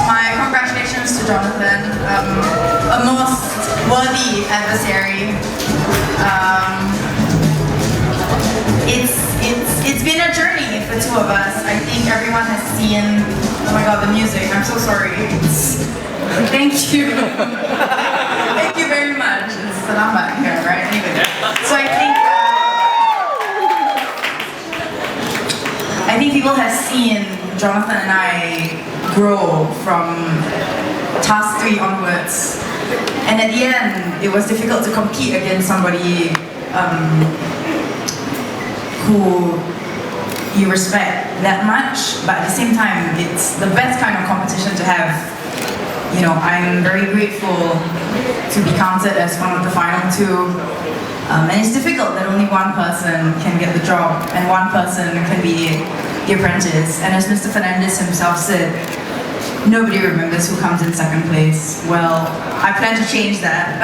my congratulations to Jonathan, a most worthy adversary. It's been a journey for two of us. I think everyone has seen. Oh my God, the music! I'm so sorry. Thank you. Thank you very much. It's Salamat here, right? Anyway, so I think people have seen Jonathan and I grow from task 3 onwards, and at the end, it was difficult to compete against somebody who you respect that much, but at the same time, it's the best kind of competition to have. You know, I'm very grateful to be counted as one of the final 2. And it's difficult that only one person can get the job and one person can be the apprentice. And as Mr. Fernandez himself said, nobody remembers who comes in second place. Well, I plan to change that.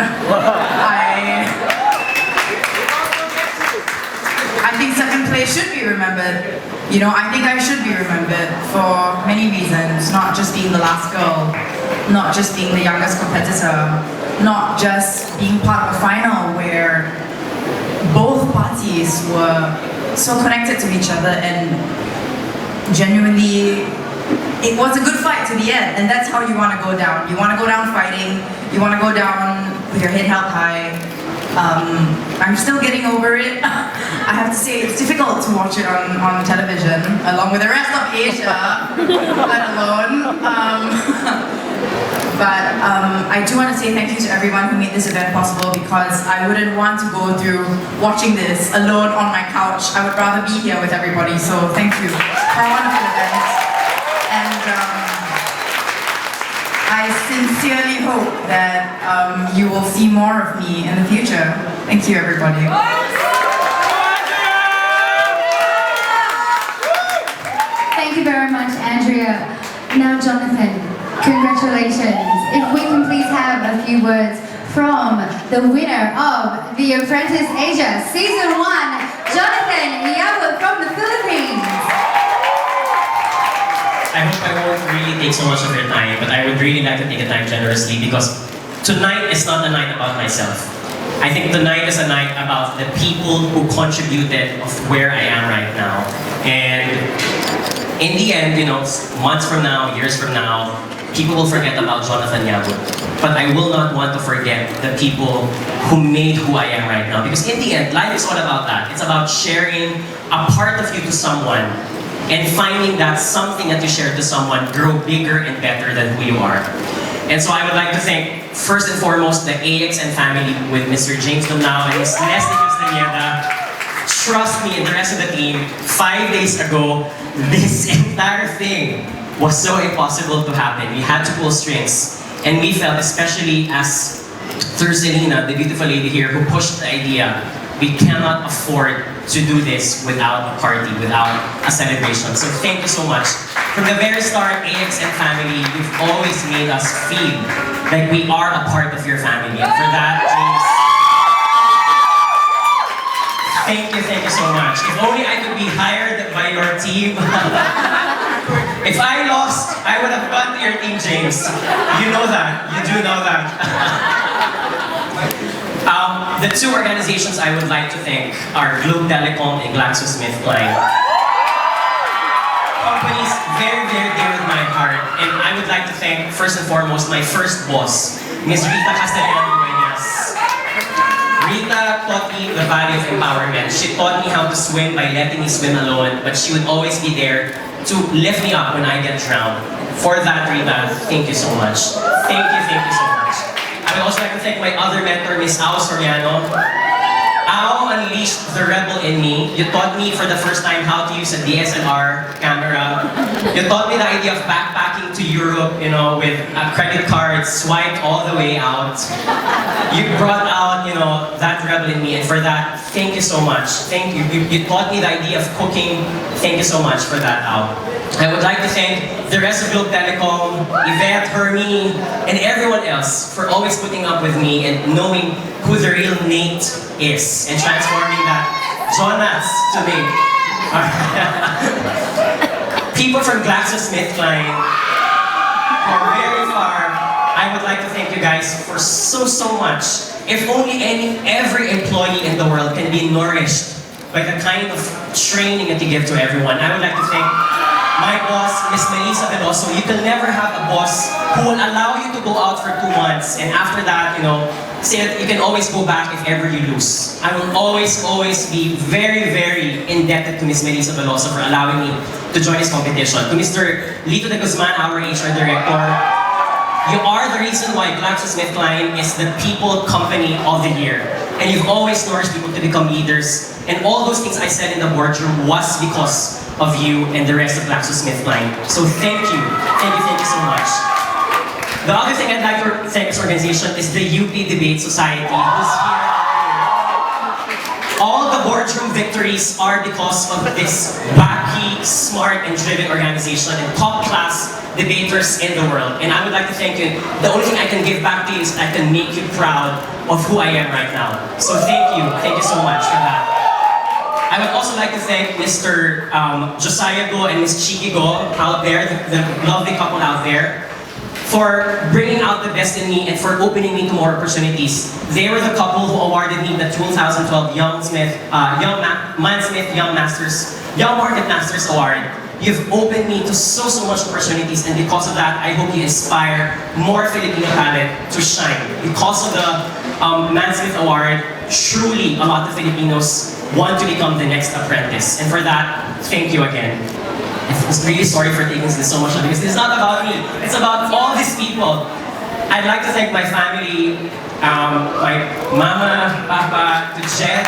I think second place should be remembered. You know, I think I should be remembered for many reasons, not just being the last girl, not just being the youngest competitor, not just being part of a final where both parties were so connected to each other and genuinely, it was a good fight to the end, and that's how you want to go down. You want to go down fighting, you want to go down with your head held high. I'm still getting over it. I have to say it's difficult to watch it on television, along with the rest of Asia, let alone. But I do want to say thank you to everyone who made this event possible, because I wouldn't want to go through watching this alone on my couch. I would rather be here with everybody, so thank you for a wonderful event. And I sincerely hope that you will see more of me in the future. Thank you, everybody. Thank you very much, Andrea. Now, Jonathan, congratulations. If we can please have a few words from the winner of the Apprentice Asia Season 1, Jonathan Yabut from the Philippines. I hope I won't really take so much of your time, but I would really like to take the time generously, because tonight is not a night about myself. I think tonight is a night about the people who contributed of where I am right now. And in the end, you know, months from now, years from now, people will forget about Jonathan Yabut. But I will not want to forget the people who made who I am right now. Because in the end, life is all about that. It's about sharing a part of you to someone and finding that something that you share to someone grow bigger and better than who you are. And so I would like to thank, first and foremost, the AXN family with Mr. James Dumnao and Ms. Leslie Castañeda. Trust me and the rest of the team, 5 days ago, this entire thing was so impossible to happen. We had to pull strings. And we felt, especially as Thurselina, the beautiful lady here who pushed the idea, we cannot afford to do this without a party, without a celebration. So thank you so much. From the very start, AXN family, you've always made us feel like we are a part of your family. And for that, James, thank you so much. If only I could be hired by your team. If I lost, I would have gone to your team, James. You know that. You do know that. The 2 organizations I would like to thank are Globe Telecom and GlaxoSmithKline. Companies very, very dear with my heart. And I would like to thank, first and foremost, my first boss, Ms. Rita Castellano-Dueñas. Rita taught me the value of empowerment. She taught me how to swim by letting me swim alone, but she would always be there to lift me up when I get drowned. For that, Rita, thank you so much. Thank you so much. I would also like to thank my other mentor, Ms. Ao Soriano. Ao unleashed the rebel in me. You taught me for the first time how to use a DSLR camera. You taught me the idea of backpacking to Europe, you know, with a credit card swiped all the way out. You brought out, you know, that rebel in me, and for that, thank you so much. Thank you. You taught me the idea of cooking. Thank you so much for that, Ao. I would like to thank the rest of Globe Telecom, Yvette, Hermie, and everyone else for always putting up with me and knowing who the real Nate is and transforming that Jonas to me. People from GlaxoSmithKline, go very far. I would like to thank you guys for so much. If only every employee in the world can be nourished by the kind of training that you give to everyone. I would like to thank my boss, Miss Melissa Veloso. You can never have a boss who will allow you to go out for 2 months and after that, say that you can always go back if ever you lose. I will always be very indebted to Miss Melissa Veloso for allowing me to join this competition. To Mr. Lito de Guzman, our HR Director, you are the reason why GlaxoSmithKline is the People Company of the Year. And you've always nourished people to become leaders. And all those things I said in the boardroom was because of you and the rest of GlaxoSmithKline. So thank you so much. The other thing I'd like to thank this organization is the UP Debate Society, who's here. All the boardroom victories are because of this wacky, smart, and driven organization and top-class debaters in the world. And I would like to thank you. The only thing I can give back to you is I can make you proud of who I am right now. So thank you so much for that. I would also like to thank Mr. Josiah Go and Miss Chiki Go out there, the lovely couple out there, for bringing out the best in me and for opening me to more opportunities. They were the couple who awarded me the 2012 Young Market Masters Award. You've opened me to so much opportunities, and because of that, I hope you inspire more Filipino talent to shine. Because of the Mansmith Award, truly a lot of Filipinos want to become the next apprentice. And for that, thank you again. I'm really sorry for taking this so much because it's not about me. It's about all these people. I'd like to thank my family, my mama, papa, to Jen,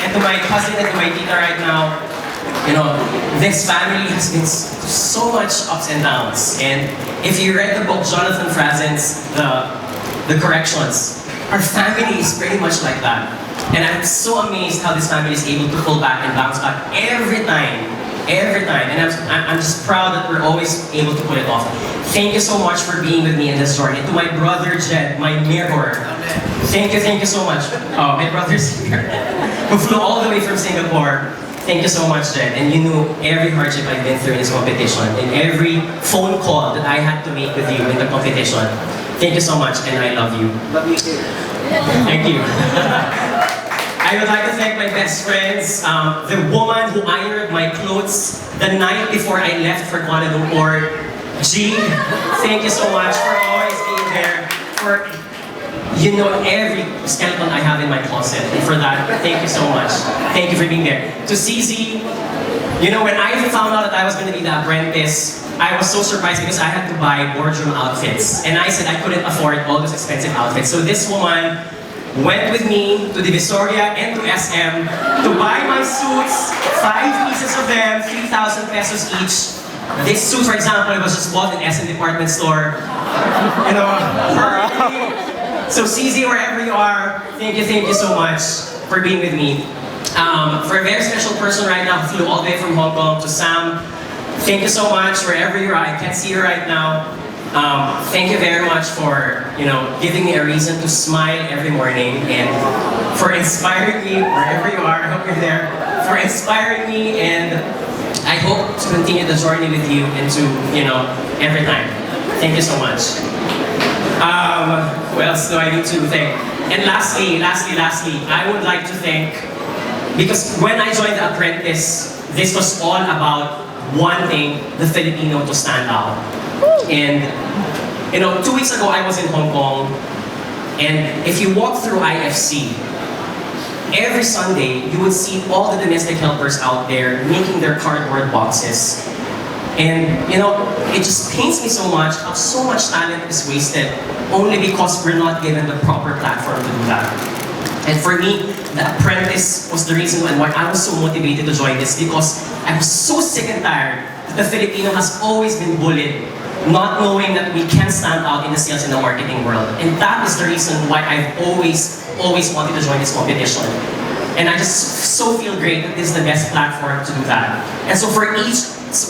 and to my cousin and to my tita right now. This family has been so much ups and downs. And if you read the book Jonathan Franzen's The Corrections, our family is pretty much like that. And I'm so amazed how this family is able to pull back and bounce back every time. And I'm just proud that we're always able to pull it off. Thank you so much for being with me in this journey. To my brother Jed, my mirror. Thank you so much. Oh, my brother's here. Who flew all the way from Singapore. Thank you so much, Jed. And you knew every hardship I've been through in this competition and every phone call that I had to make with you in the competition. Thank you so much, and I love you. Love you too. Thank you. I would like to thank my best friends, the woman who ironed my clothes the night before I left for Kuala Lumpur. G, thank you so much for always being there, for every skeleton I have in my closet. And for that, thank you so much. Thank you for being there. To CZ, when I found out that I was going to be the apprentice, I was so surprised because I had to buy boardroom outfits. And I said I couldn't afford all those expensive outfits. So this woman went with me to Divisoria and to SM to buy my suits, 5 pieces of them, 3,000 pesos each. This suit, for example, was just bought in SM department store. So CZ, wherever you are, thank you so much for being with me. For a very special person right now who flew all the way from Hong Kong, to Sam, thank you so much wherever you are. I can't see you right now. Thank you very much for giving me a reason to smile every morning and for inspiring me wherever you are. I hope you're there. For inspiring me, and I hope to continue the journey with you into every time. Thank you so much. Who else do I need to thank? And lastly, I would like to thank, because when I joined the Apprentice, this was all about wanting the Filipino to stand out. And 2 weeks ago I was in Hong Kong, and if you walk through IFC, every Sunday you would see all the domestic helpers out there making their cardboard boxes. And it just pains me so much how so much talent is wasted only because we're not given the proper platform to do that. And for me, the Apprentice was the reason why I was so motivated to join this, because I was so sick and tired that the Filipino has always been bullied, not knowing that we can stand out in the sales and the marketing world. And that is the reason why I've always wanted to join this competition. And I just so feel great that this is the best platform to do that. And so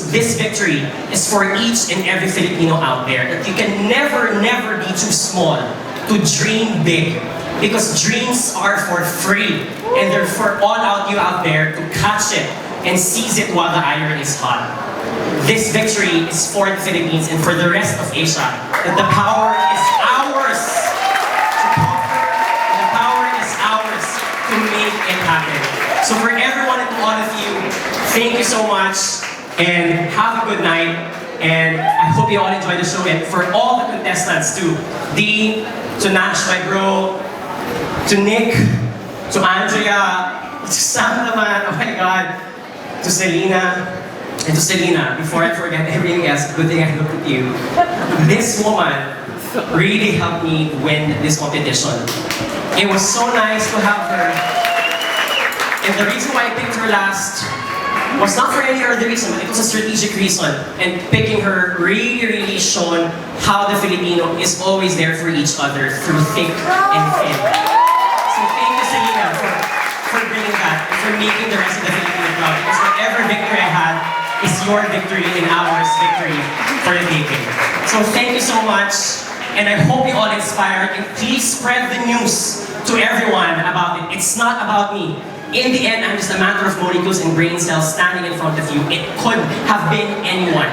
this victory is for each and every Filipino out there, that you can never be too small to dream big. Because dreams are for free, and they're for all you out there to catch it and seize it while the iron is hot. this victory is for the Philippines and for the rest of Asia. That the power is ours to conquer, and the power is ours to make it happen. So for everyone and all of you, thank you so much and have a good night. And I hope you all enjoy the show. And for all the contestants, to Dee, to Nash, my bro, to Nick, to Andrea, to Sam naman, oh my God, to Selena, and to Selena, before I forget everything else, good thing I looked at you. This woman really helped me win this competition. It was so nice to have her. And the reason why I picked her last was not for any other reason, but it was a strategic reason. And picking her really shown how the Filipino is always there for each other through thick and thin. So thank you, Selena, for bringing that and for making the rest of the Filipino proud. Because whatever victory I had is your victory and ours victory for the taking. So thank you so much. And I hope you all inspired. And please spread the news to everyone about it. It's not about me. In the end, I'm just a matter of molecules and brain cells standing in front of you. It could have been anyone.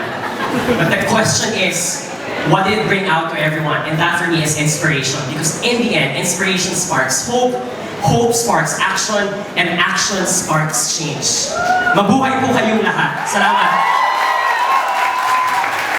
But the question is, what did it bring out to everyone? And that for me is inspiration. Because in the end, inspiration sparks hope, hope sparks action, and action sparks change. Mabuhay po kayong lahat. Salamat!